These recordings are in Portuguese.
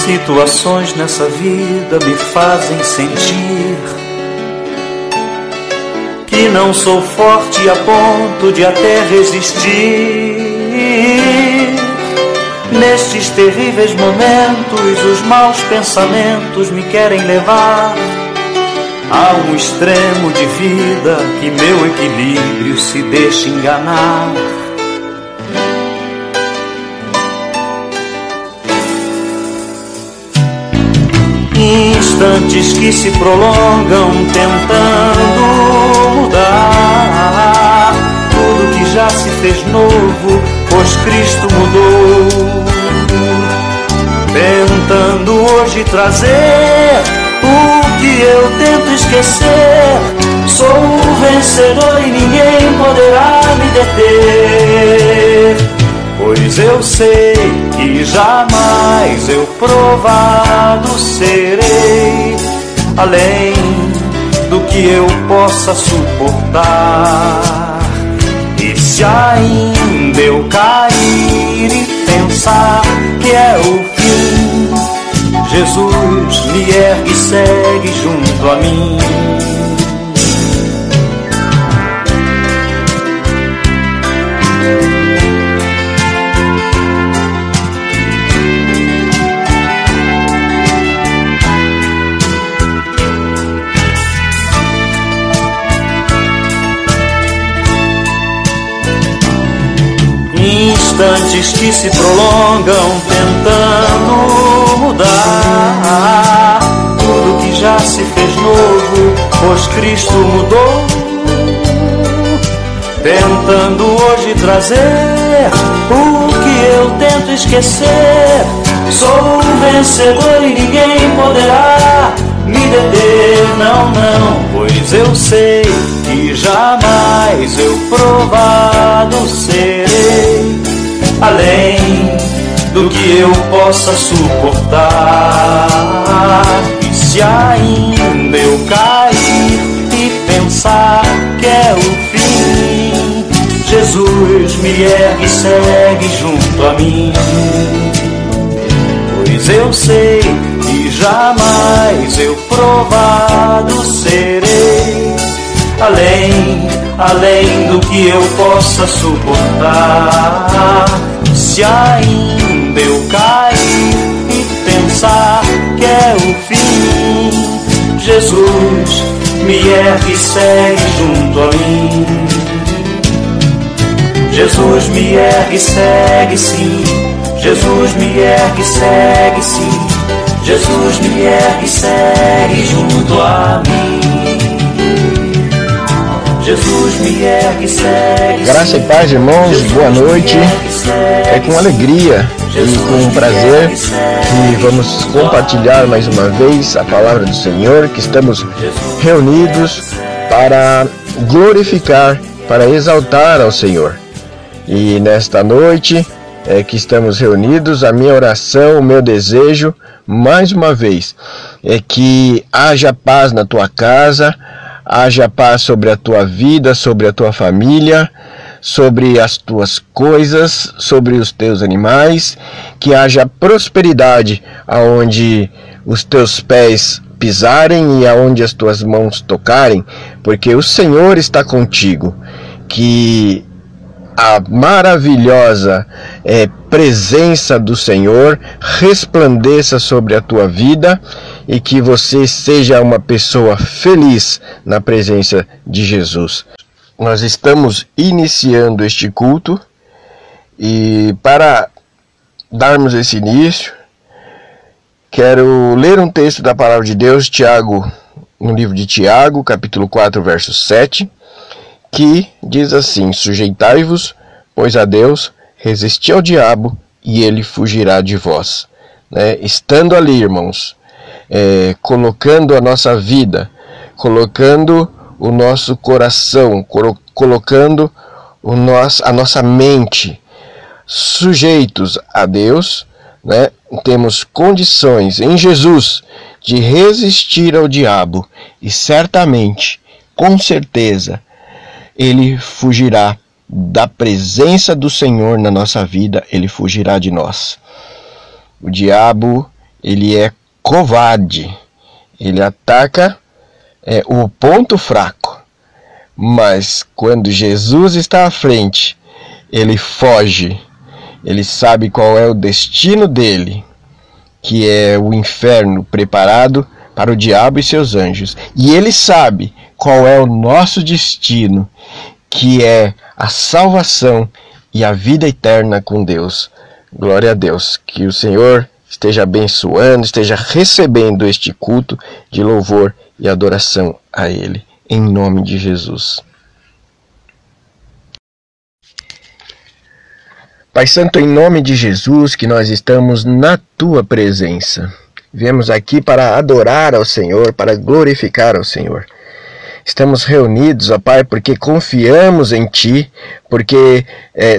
Situações nessa vida me fazem sentir que não sou forte a ponto de até resistir. Nestes terríveis momentos, os maus pensamentos me querem levar a um extremo de vida que meu equilíbrio se deixa enganar. Instantes que se prolongam tentando mudar tudo que já se fez novo, pois Cristo mudou. Tentando hoje trazer o que eu tento esquecer. Sou o vencedor e ninguém poderá me deter, pois eu sei que jamais eu provado serei, além do que eu possa suportar. E se ainda eu cair e pensar que é o fim, Jesus me ergue e segue junto a mim. Instantes que se prolongam tentando mudar tudo que já se fez novo, pois Cristo mudou. Tentando hoje trazer o que eu tento esquecer. Sou um vencedor e ninguém poderá me deter, não, não, pois eu sei que jamais eu provado serei, além do que eu possa suportar. E se ainda eu cair e pensar que é o fim, Jesus me ergue e segue junto a mim, pois eu sei que jamais eu provado serei, além do que eu possa suportar. Se ainda eu cair e pensar que é o fim, Jesus me ergue e segue junto a mim. Jesus me ergue e segue sim, Jesus me ergue e segue sim, Jesus me ergue e segue junto a mim. Jesus me ergue e segue. Graça e paz, irmãos, Jesus, boa noite. É com alegria e com prazer que vamos compartilhar mais uma vez a palavra do Senhor, que estamos reunidos para glorificar, para exaltar ao Senhor. E nesta noite que estamos reunidos, a minha oração, o meu desejo, mais uma vez, é que haja paz na tua casa, haja paz sobre a tua vida, sobre a tua família, sobre as tuas coisas, sobre os teus animais, que haja prosperidade aonde os teus pés pisarem e aonde as tuas mãos tocarem, porque o Senhor está contigo. Que a maravilhosa presença do Senhor resplandeça sobre a tua vida e que você seja uma pessoa feliz na presença de Jesus. Nós estamos iniciando este culto e para darmos esse início, quero ler um texto da palavra de Deus, Tiago, no livro de Tiago, capítulo 4, verso 7, que diz assim: sujeitai-vos, pois a Deus, resisti ao diabo, e ele fugirá de vós. Estando ali, irmãos, colocando a nossa vida, colocando o nosso coração, colocando a nossa mente sujeitos a Deus, né? Temos condições em Jesus de resistir ao diabo e certamente, com certeza, ele fugirá da presença do Senhor na nossa vida, ele fugirá de nós. O diabo, ele é covarde, ele ataca o ponto fraco, mas quando Jesus está à frente, ele foge. Ele sabe qual é o destino dele, que é o inferno preparado para o diabo e seus anjos. E ele sabe qual é o nosso destino, que é a salvação e a vida eterna com Deus. Glória a Deus. Que o Senhor esteja abençoando, esteja recebendo este culto de louvor e adoração a Ele, em nome de Jesus. Pai Santo, em nome de Jesus, que nós estamos na Tua presença. Viemos aqui para adorar ao Senhor, para glorificar ao Senhor. Estamos reunidos, ó Pai, porque confiamos em Ti, porque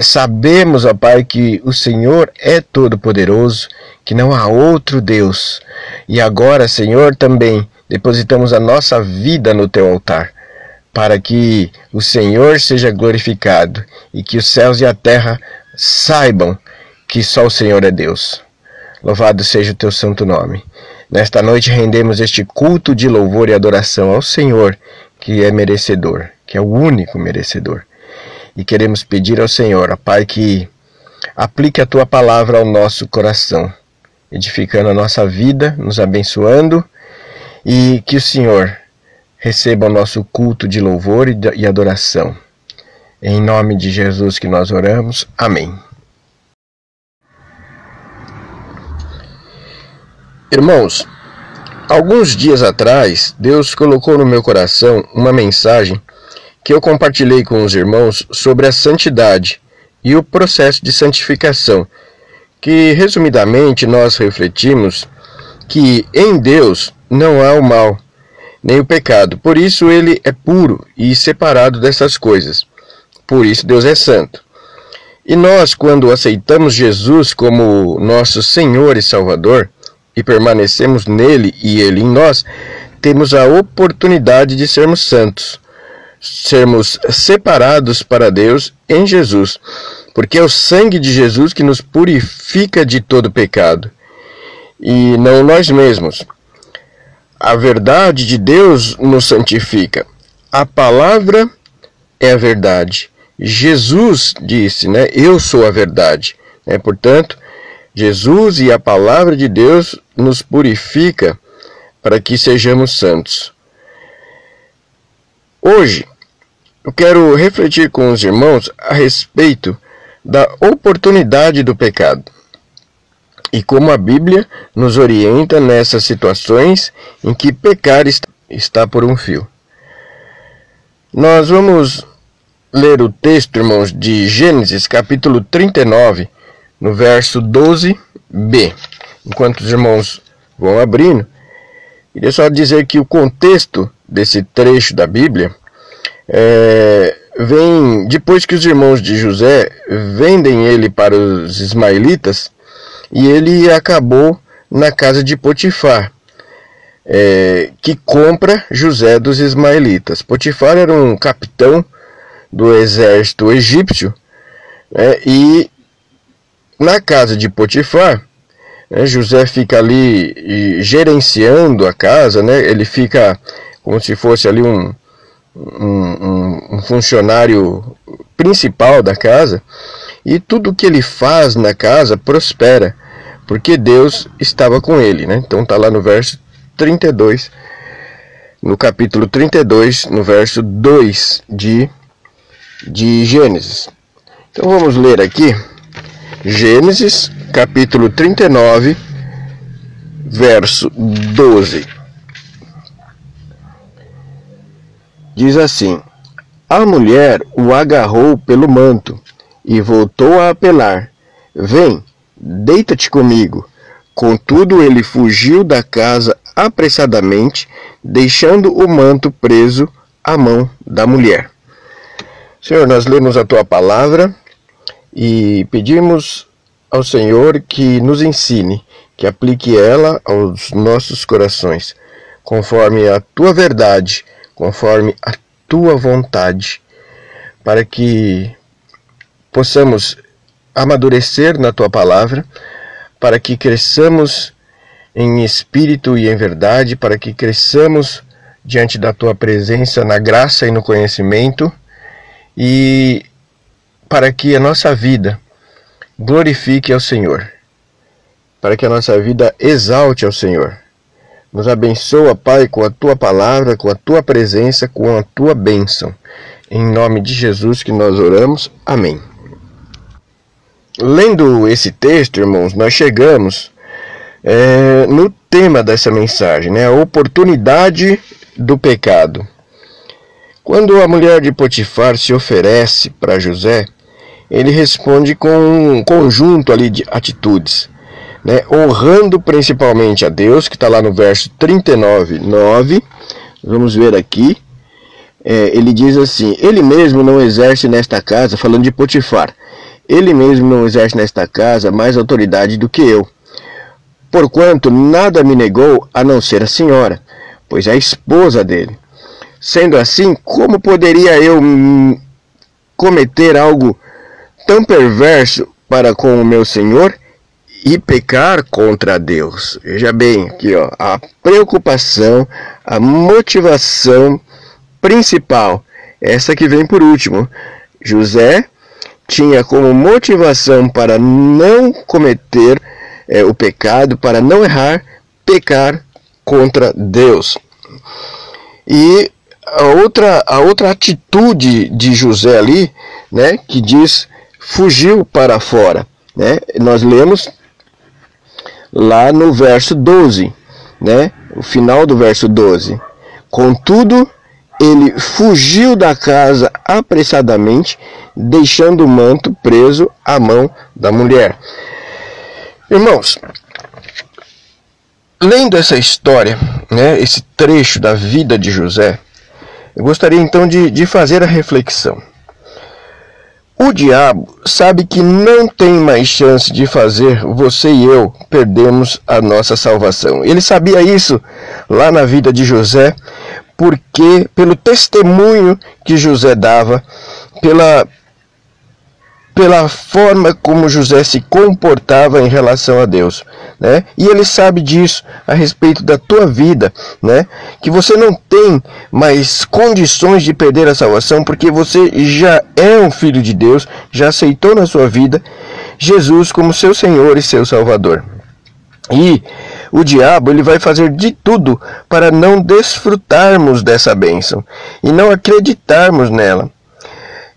sabemos, ó Pai, que o Senhor é todo-poderoso, que não há outro Deus. E agora, Senhor, também depositamos a nossa vida no Teu altar, para que o Senhor seja glorificado e que os céus e a terra saibam que só o Senhor é Deus. Louvado seja o Teu santo nome. Nesta noite rendemos este culto de louvor e adoração ao Senhor, que é merecedor, que é o único merecedor. E queremos pedir ao Senhor, ó Pai, que aplique a Tua palavra ao nosso coração, edificando a nossa vida, nos abençoando, e que o Senhor receba o nosso culto de louvor e adoração. Em nome de Jesus que nós oramos. Amém. Irmãos, alguns dias atrás, Deus colocou no meu coração uma mensagem que eu compartilhei com os irmãos sobre a santidade e o processo de santificação, que resumidamente nós refletimos que em Deus não há o mal, nem o pecado, por isso ele é puro e separado dessas coisas. Por isso Deus é santo. E nós, quando aceitamos Jesus como nosso Senhor e Salvador, e permanecemos nele e ele em nós, temos a oportunidade de sermos santos, sermos separados para Deus em Jesus, porque é o sangue de Jesus que nos purifica de todo pecado, e não nós mesmos. A verdade de Deus nos santifica. A palavra é a verdade. Jesus disse, né? Eu sou a verdade. Portanto, Jesus e a palavra de Deus nos purifica para que sejamos santos. Hoje, eu quero refletir com os irmãos a respeito da oportunidade do pecado e como a Bíblia nos orienta nessas situações em que pecar está por um fio. Nós vamos ler o texto, irmãos, de Gênesis, capítulo 39, no verso 12b. Enquanto os irmãos vão abrindo, queria só dizer que o contexto desse trecho da Bíblia vem depois que os irmãos de José vendem ele para os ismaelitas, e ele acabou na casa de Potifar, que compra José dos ismaelitas. Potifar era um capitão do exército egípcio, e na casa de Potifar, José fica ali gerenciando a casa, ele fica como se fosse ali um funcionário principal da casa, e tudo que ele faz na casa prospera, porque Deus estava com ele. Então está lá no verso 32, no capítulo 32, no verso 2 de Gênesis. Então vamos ler aqui, Gênesis, capítulo 39, verso 12. Diz assim: a mulher o agarrou pelo manto e voltou a apelar: vem, deita-te comigo. Contudo, ele fugiu da casa apressadamente, deixando o manto preso à mão da mulher. Senhor, nós lemos a Tua palavra e pedimos ao Senhor que nos ensine, que aplique ela aos nossos corações, conforme a Tua verdade, conforme a Tua vontade, para que possamos amadurecer na Tua palavra, para que cresçamos em espírito e em verdade, para que cresçamos diante da Tua presença na graça e no conhecimento, e para que a nossa vida glorifique ao Senhor, para que a nossa vida exalte ao Senhor. Nos abençoa, Pai, com a Tua palavra, com a Tua presença, com a Tua bênção. Em nome de Jesus que nós oramos. Amém. Lendo esse texto, irmãos, nós chegamos no tema dessa mensagem, né? A oportunidade do pecado. Quando a mulher de Potifar se oferece para José, ele responde com um conjunto ali de atitudes, né? Honrando principalmente a Deus, que está lá no verso 39:9. Vamos ver aqui. Ele diz assim: ele mesmo não exerce nesta casa, falando de Potifar, ele mesmo não exerce nesta casa mais autoridade do que eu, porquanto nada me negou a não ser a senhora, pois é a esposa dele. Sendo assim, como poderia eu cometer algo tão perverso para com o meu senhor e pecar contra Deus? Veja bem aqui, ó, a preocupação, a motivação principal, essa que vem por último. José tinha como motivação para não cometer o pecado, para não errar, pecar contra Deus. E a outra atitude de José ali, né, que diz, fugiu para fora, né? Nós lemos lá no verso 12, né, o final do verso 12. Contudo, ele fugiu da casa apressadamente, deixando o manto preso à mão da mulher. Irmãos, lendo essa história, né, esse trecho da vida de José, eu gostaria então de fazer a reflexão. O diabo sabe que não tem mais chance de fazer você e eu perdermos a nossa salvação. Ele sabia isso lá na vida de José, porque pelo testemunho que José dava, pela forma como José se comportava em relação a Deus, né? E ele sabe disso a respeito da tua vida, né? Que você não tem mais condições de perder a salvação, porque você já é um filho de Deus, já aceitou na sua vida Jesus como seu Senhor e seu Salvador. E o diabo, ele vai fazer de tudo para não desfrutarmos dessa bênção e não acreditarmos nela.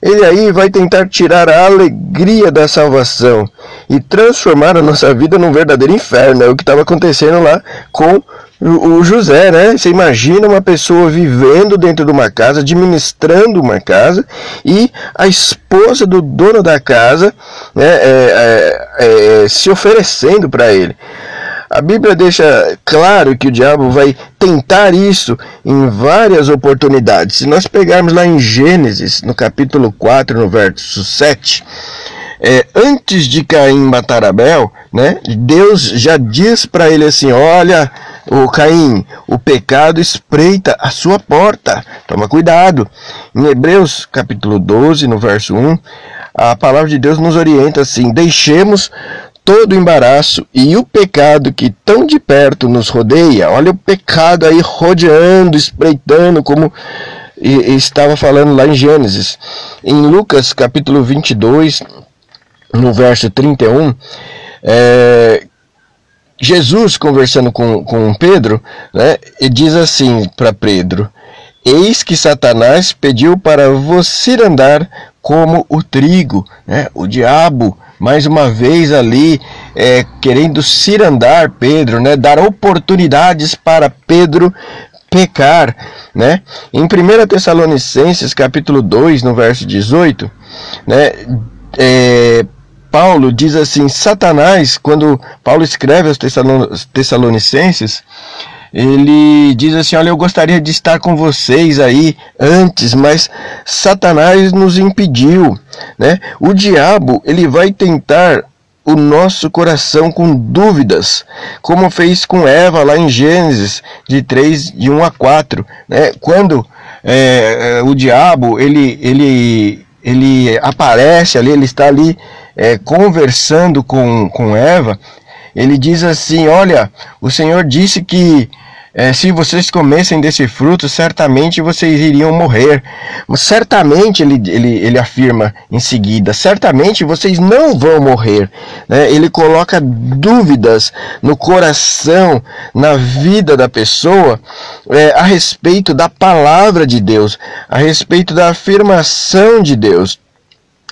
Ele aí vai tentar tirar a alegria da salvação e transformar a nossa vida num verdadeiro inferno. É o que estava acontecendo lá com o José, né? Você imagina uma pessoa vivendo dentro de uma casa, administrando uma casa, e a esposa do dono da casa, né, se oferecendo para ele. A Bíblia deixa claro que o diabo vai tentar isso em várias oportunidades. Se nós pegarmos lá em Gênesis, no capítulo 4, no verso 7, antes de Caim matar Abel, né, Deus já diz para ele assim: olha, o Caim, o pecado espreita a sua porta, toma cuidado. Em Hebreus capítulo 12, no verso 1, a palavra de Deus nos orienta assim: deixemos todo o embaraço e o pecado que tão de perto nos rodeia. Olha o pecado aí rodeando, espreitando, como estava falando lá em Gênesis. Em Lucas capítulo 22, no verso 31, Jesus conversando com Pedro, né, e diz assim para Pedro: eis que Satanás pediu para você andar como o trigo, né? O diabo, mais uma vez ali, querendo cirandar Pedro, né? Dar oportunidades para Pedro pecar, né? Em 1 Tessalonicenses capítulo 2, no verso 18, né? Paulo diz assim: Satanás, quando Paulo escreve aos Tessalonicenses, ele diz assim: olha, eu gostaria de estar com vocês aí antes, mas Satanás nos impediu, né? O diabo, ele vai tentar o nosso coração com dúvidas, como fez com Eva lá em Gênesis de 3, de 1 a 4, né? Quando o diabo ele aparece ali, ele está ali conversando com Eva. Ele diz assim: olha, o Senhor disse que se vocês comessem desse fruto, certamente vocês iriam morrer. Certamente, ele afirma em seguida, certamente vocês não vão morrer, né? Ele coloca dúvidas no coração, na vida da pessoa, a respeito da palavra de Deus, a respeito da afirmação de Deus.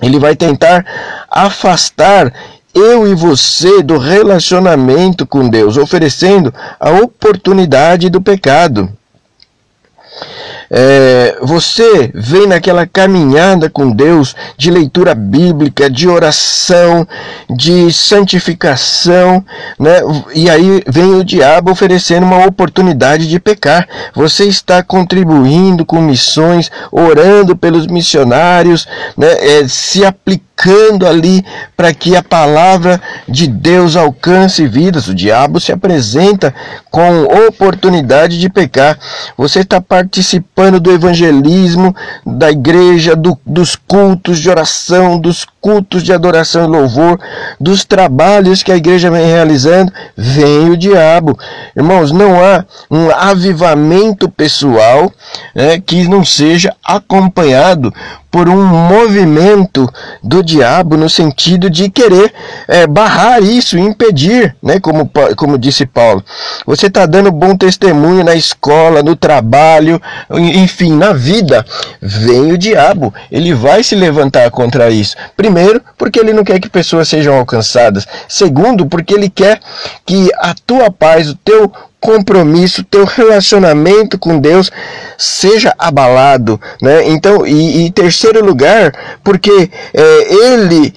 Ele vai tentar afastar eu e você do relacionamento com Deus, oferecendo a oportunidade do pecado. Você vem naquela caminhada com Deus de leitura bíblica, de oração, de santificação, né? E aí vem o diabo oferecendo uma oportunidade de pecar. Você está contribuindo com missões, orando pelos missionários, né? Se aplicando ali para que a palavra de Deus alcance vidas. O diabo se apresenta com oportunidade de pecar. Você está participando do evangelismo da igreja, dos cultos de oração, dos cultos de adoração e louvor, dos trabalhos que a igreja vem realizando. Vem o diabo. Irmãos, não há um avivamento pessoal que não seja acompanhado por um movimento do diabo no sentido de querer barrar isso, impedir, né? Como disse Paulo. Você está dando bom testemunho na escola, no trabalho, enfim, na vida. Vem o diabo, ele vai se levantar contra isso. Primeiro, porque ele não quer que pessoas sejam alcançadas. Segundo, porque ele quer que a tua paz, o teu compromisso, teu relacionamento com Deus seja abalado, né? Então, e em terceiro lugar, porque ele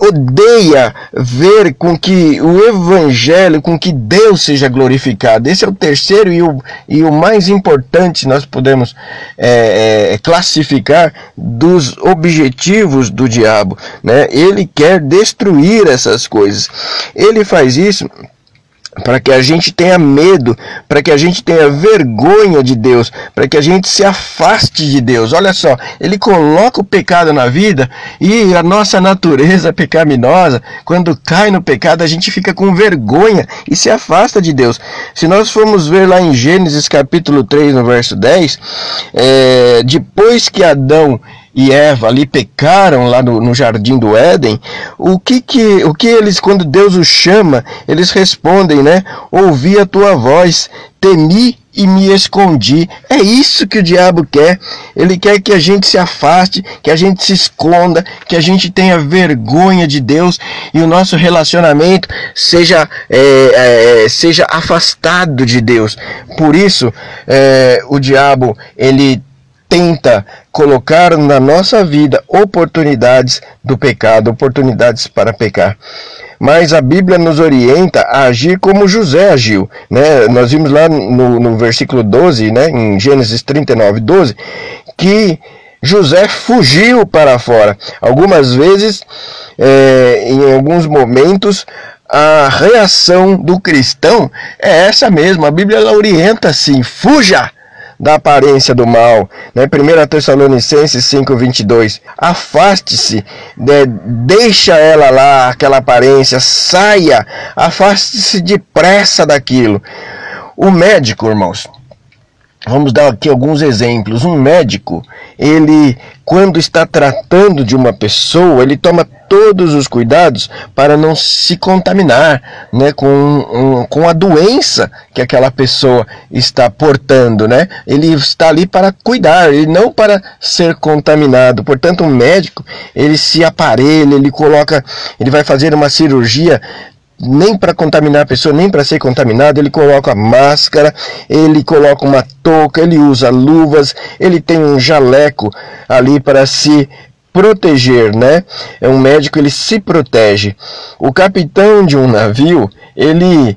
odeia ver com que o evangelho, com que Deus seja glorificado. Esse é o terceiro e o mais importante, nós podemos classificar dos objetivos do diabo, né? Ele quer destruir essas coisas. Ele faz isso para que a gente tenha medo, para que a gente tenha vergonha de Deus, para que a gente se afaste de Deus. Olha só, ele coloca o pecado na vida e a nossa natureza pecaminosa, quando cai no pecado, a gente fica com vergonha e se afasta de Deus. Se nós formos ver lá em Gênesis capítulo 3, no verso 10, depois que Adão e Eva ali pecaram lá no jardim do Éden, o que eles, quando Deus os chama, eles respondem, né? Ouvi a tua voz, temi e me escondi. É isso que o diabo quer. Ele quer que a gente se afaste, que a gente se esconda, que a gente tenha vergonha de Deus e o nosso relacionamento seja afastado de Deus. Por isso, o diabo, ele tenta colocar na nossa vida oportunidades do pecado, oportunidades para pecar. Mas a Bíblia nos orienta a agir como José agiu, né? Nós vimos lá no versículo 12, né? Em Gênesis 39, 12, que José fugiu para fora. Algumas vezes, em alguns momentos, a reação do cristão é essa mesmo. A Bíblia ela orienta assim: fuja da aparência do mal, né? 1 Tessalonicenses 5:22. Afaste-se, deixa ela lá, aquela aparência, saia, afaste-se depressa daquilo. O médico, irmãos, vamos dar aqui alguns exemplos. Um médico, ele, quando está tratando de uma pessoa, ele toma todos os cuidados para não se contaminar, né, com a doença que aquela pessoa está portando, né? Ele está ali para cuidar, e não para ser contaminado. Portanto, um médico, ele se aparelha, ele vai fazer uma cirurgia nem para contaminar a pessoa, nem para ser contaminado. Ele coloca máscara, ele coloca uma touca, ele usa luvas, ele tem um jaleco ali para se proteger, né? Um médico, ele se protege. O capitão de um navio, ele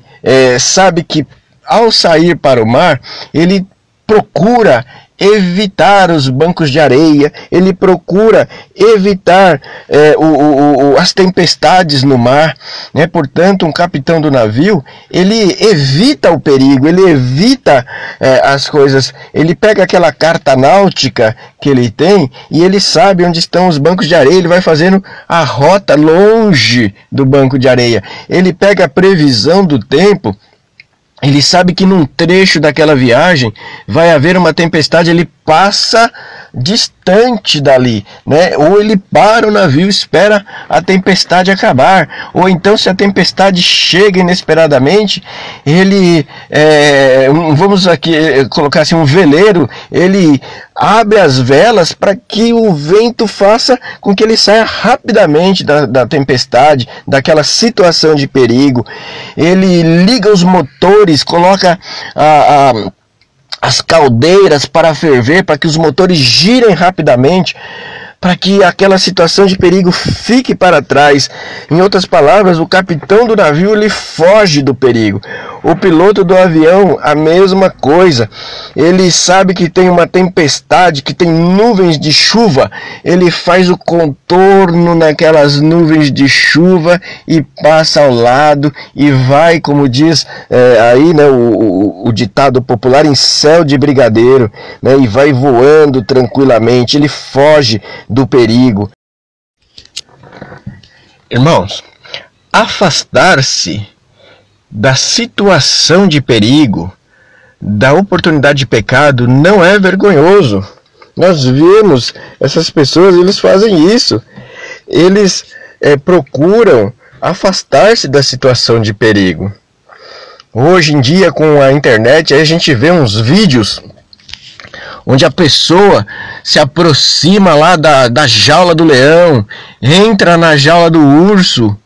sabe que ao sair para o mar, ele procura evitar os bancos de areia, ele procura evitar as tempestades no mar, né? Portanto, um capitão do navio, ele evita o perigo, ele evita as coisas, ele pega aquela carta náutica que ele tem e ele sabe onde estão os bancos de areia, ele vai fazendo a rota longe do banco de areia, ele pega a previsão do tempo. Ele sabe que num trecho daquela viagem vai haver uma tempestade, ele passa distante dali, né? Ou ele para o navio, espera a tempestade acabar, ou então se a tempestade chega inesperadamente, ele, vamos aqui colocar assim, um veleiro, ele abre as velas para que o vento faça com que ele saia rapidamente da tempestade, daquela situação de perigo. Ele liga os motores, coloca as caldeiras para ferver, para que os motores girem rapidamente, para que aquela situação de perigo fique para trás. Em outras palavras, o capitão do navio, ele foge do perigo. O piloto do avião, a mesma coisa. Ele sabe que tem uma tempestade, que tem nuvens de chuva. Ele faz o contorno naquelas nuvens de chuva e passa ao lado e vai, como diz aí, né, o ditado popular, em céu de brigadeiro, né, e vai voando tranquilamente. Ele foge do perigo. Irmãos, afastar-se da situação de perigo, da oportunidade de pecado, não é vergonhoso. Nós vemos essas pessoas, eles fazem isso. Eles procuram afastar-se da situação de perigo. Hoje em dia, com a internet, aí a gente vê uns vídeos onde a pessoa se aproxima lá da jaula do leão, entra na jaula do urso,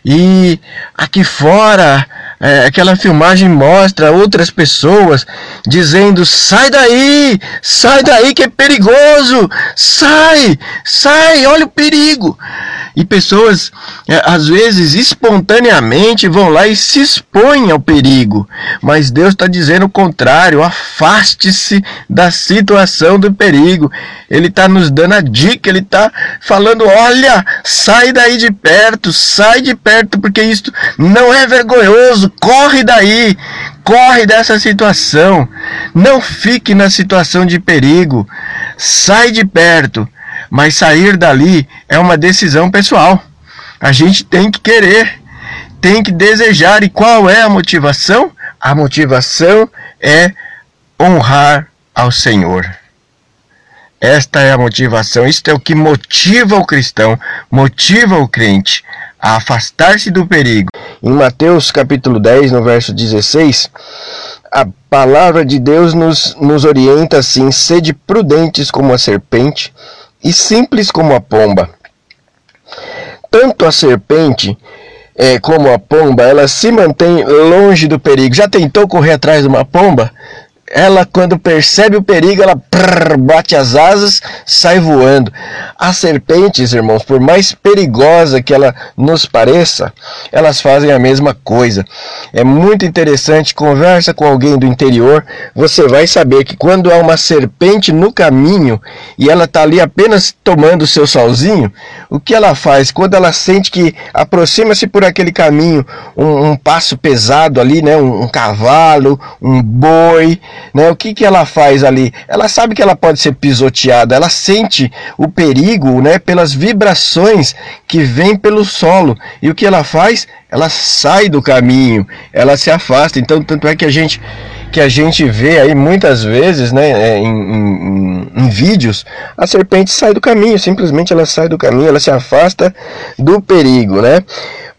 e aqui fora aquela filmagem mostra outras pessoas dizendo: sai daí que é perigoso, sai, olha o perigo. E pessoas, às vezes, espontaneamente vão lá e se expõem ao perigo. Mas Deus está dizendo o contrário: afaste-se da situação do perigo. Ele está nos dando a dica, ele está falando: olha, sai daí de perto, sai de perto, porque isto não é vergonhoso. Corre daí, corre dessa situação. Não fique na situação de perigo. Sai de perto. Mas sair dali é uma decisão pessoal. A gente tem que querer, tem que desejar. E qual é a motivação? A motivação é honrar ao Senhor. Esta é a motivação, isto é o que motiva o cristão, motiva o crente a afastar-se do perigo. Em Mateus capítulo 10, no verso 16, a palavra de Deus nos orienta assim: sede prudentes como a serpente e simples como a pomba. Tanto a serpente como a pomba, ela se mantém longe do perigo. Já tentou correr atrás de uma pomba? Ela, quando percebe o perigo, ela bate as asas, sai voando. As serpentes, irmãos, por mais perigosa que ela nos pareça, elas fazem a mesma coisa. É muito interessante, conversa com alguém do interior, você vai saber que quando há uma serpente no caminho e ela está ali apenas tomando o seu solzinho, o que ela faz? Quando ela sente que aproxima-se por aquele caminho um passo pesado ali, né, um cavalo, um boi, né, o que ela faz ali? Ela sabe que ela pode ser pisoteada, ela sente o perigo, né, pelas vibrações que vêm pelo solo. E o que ela faz? Ela sai do caminho, ela se afasta. Então, tanto é que a gente vê aí muitas vezes, né, em vídeos, a serpente sai do caminho, simplesmente ela sai do caminho, ela se afasta do perigo, né?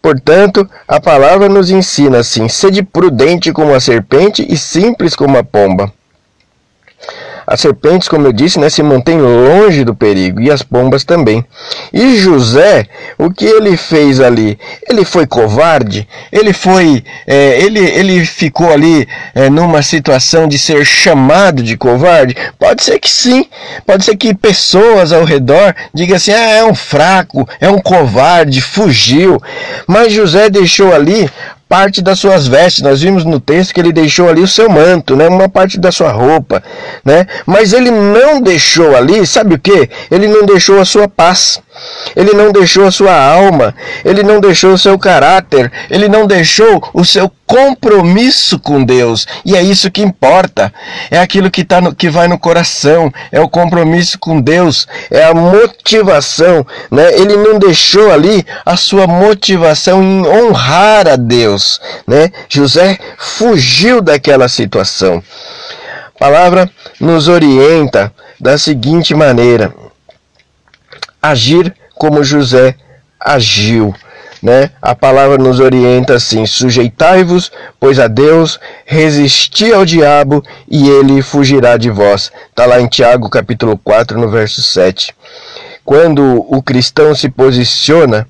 Portanto, a palavra nos ensina assim: sede prudente como a serpente e simples como a pomba. As serpentes, como eu disse, né, se mantêm longe do perigo, e as pombas também. E José, o que ele fez ali? Ele foi covarde? Ele ficou ali numa situação de ser chamado de covarde? Pode ser que sim. Pode ser que pessoas ao redor digam assim: é um fraco, é um covarde, fugiu. Mas José deixou ali parte das suas vestes. Nós vimos no texto que ele deixou ali o seu manto, né? Uma parte da sua roupa, né? Mas ele não deixou ali, sabe o que? Ele não deixou a sua paz. Ele não deixou a sua alma, ele não deixou o seu caráter, ele não deixou o seu compromisso com Deus. E é isso que importa, é aquilo que vai no coração, é o compromisso com Deus, é a motivação, né? Ele não deixou ali a sua motivação em honrar a Deus, né? José fugiu daquela situação. A palavra nos orienta da seguinte maneira: agir como José agiu, né? A palavra nos orienta assim: sujeitai-vos, pois a Deus, resisti ao diabo e ele fugirá de vós. Está lá em Tiago capítulo 4, no verso 7. Quando o cristão se posiciona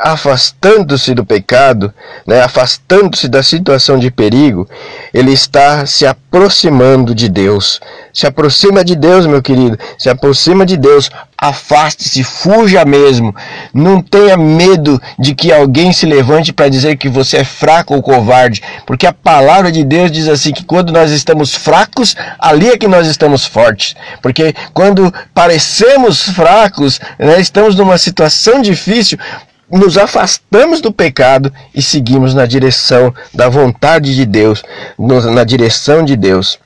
afastando-se do pecado, né, afastando-se da situação de perigo, ele está se aproximando de Deus. Se aproxima de Deus, meu querido, se aproxima de Deus, afaste-se, fuja mesmo. Não tenha medo de que alguém se levante para dizer que você é fraco ou covarde, porque a palavra de Deus diz assim, que quando nós estamos fracos, ali é que nós estamos fortes. Porque quando parecemos fracos, né, estamos numa situação difícil, nos afastamos do pecado e seguimos na direção da vontade de Deus, na direção de Deus.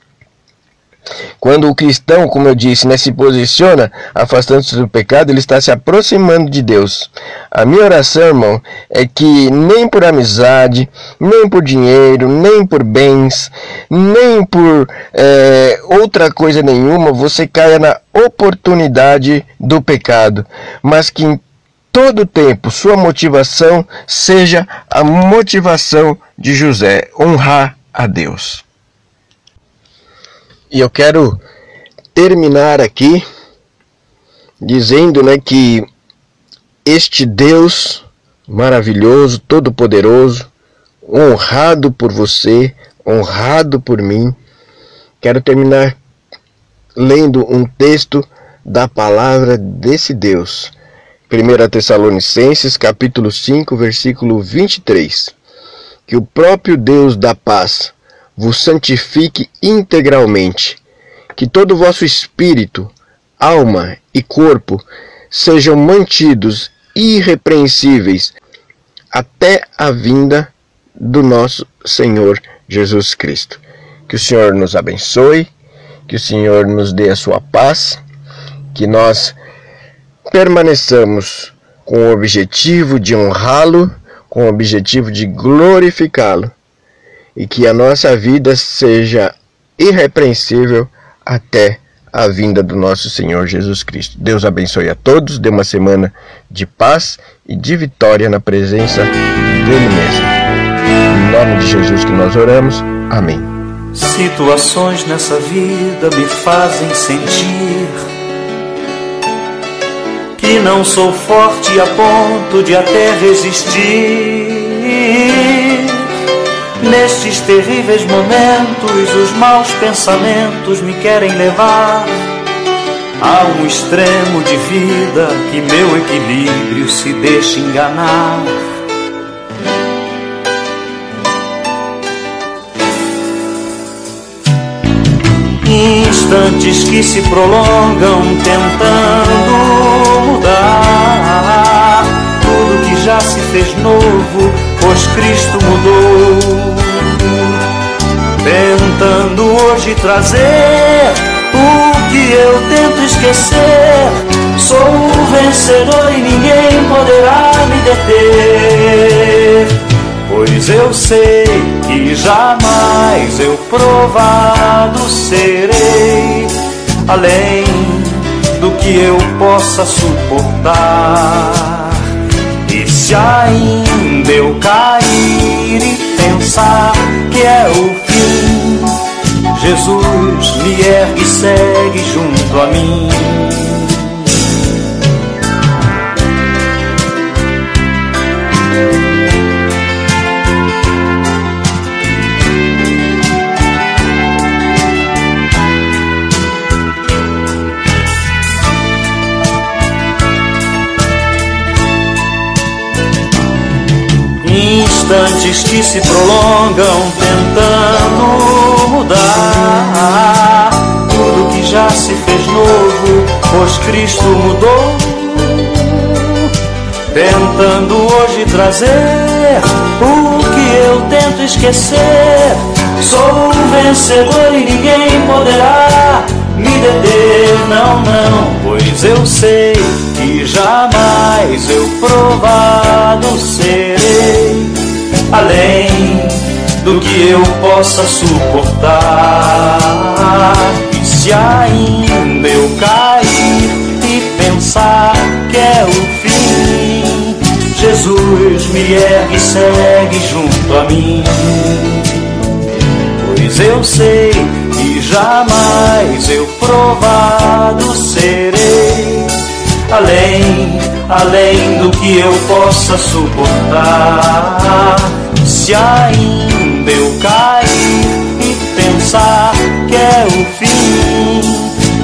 Quando o cristão, como eu disse, né, se posiciona afastando-se do pecado, ele está se aproximando de Deus. A minha oração, irmão, é que nem por amizade, nem por dinheiro, nem por bens, nem por outra coisa nenhuma, você caia na oportunidade do pecado, mas que em todo tempo sua motivação seja a motivação de José, honrar a Deus. E eu quero terminar aqui dizendo, né, que este Deus maravilhoso, todo-poderoso, honrado por você, honrado por mim, quero terminar lendo um texto da palavra desse Deus. 1 Tessalonicenses, capítulo 5, versículo 23. Que o próprio Deus da paz vos santifique integralmente, que todo o vosso espírito, alma e corpo sejam mantidos irrepreensíveis até a vinda do nosso Senhor Jesus Cristo. Que o Senhor nos abençoe, que o Senhor nos dê a sua paz, que nós permaneçamos com o objetivo de honrá-lo, com o objetivo de glorificá-lo, e que a nossa vida seja irrepreensível até a vinda do nosso Senhor Jesus Cristo. Deus abençoe a todos, dê uma semana de paz e de vitória na presença dele mesmo. Em nome de Jesus que nós oramos. Amém. Situações nessa vida me fazem sentir que não sou forte a ponto de até resistir. Nestes terríveis momentos, os maus pensamentos me querem levar a um extremo de vida que meu equilíbrio se deixa enganar. Instantes que se prolongam tentando mudar tudo que já se fez novo, pois Cristo mudou. Tentando hoje trazer o que eu tento esquecer, sou o vencedor e ninguém poderá me deter, pois eu sei que jamais eu provado serei, além do que eu possa suportar. E se ainda eu cair e pensar que é o fim, Jesus me ergue e segue junto a mim. instantes que se prolongam tentando mudar tudo que já se fez novo, pois Cristo mudou, tentando hoje trazer o que eu tento esquecer. Sou um vencedor e ninguém poderá me deter, não, não, pois eu sei que jamais eu provado serei, além do que eu possa suportar. E se ainda eu cair e pensar que é o fim, Jesus me ergue e segue junto a mim, pois eu sei que jamais eu provado serei, além do que eu possa suportar. Se ainda eu cair e pensar que é o fim,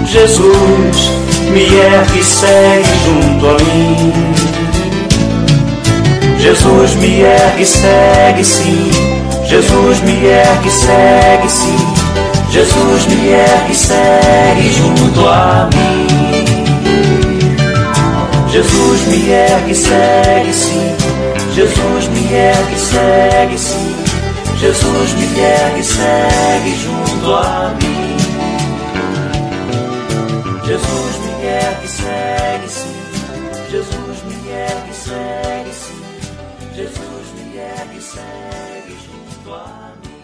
Jesus me ergue e segue junto a mim. Jesus me ergue e segue sim, Jesus me ergue e segue sim, Jesus me ergue e segue junto a mim. Jesus me ergue e segue sim, Jesus me ergue e segue sim, Jesus me ergue e segue junto a mim. Jesus me ergue e segue sim, Jesus me ergue e segue sim, Jesus me ergue e segue junto a mim.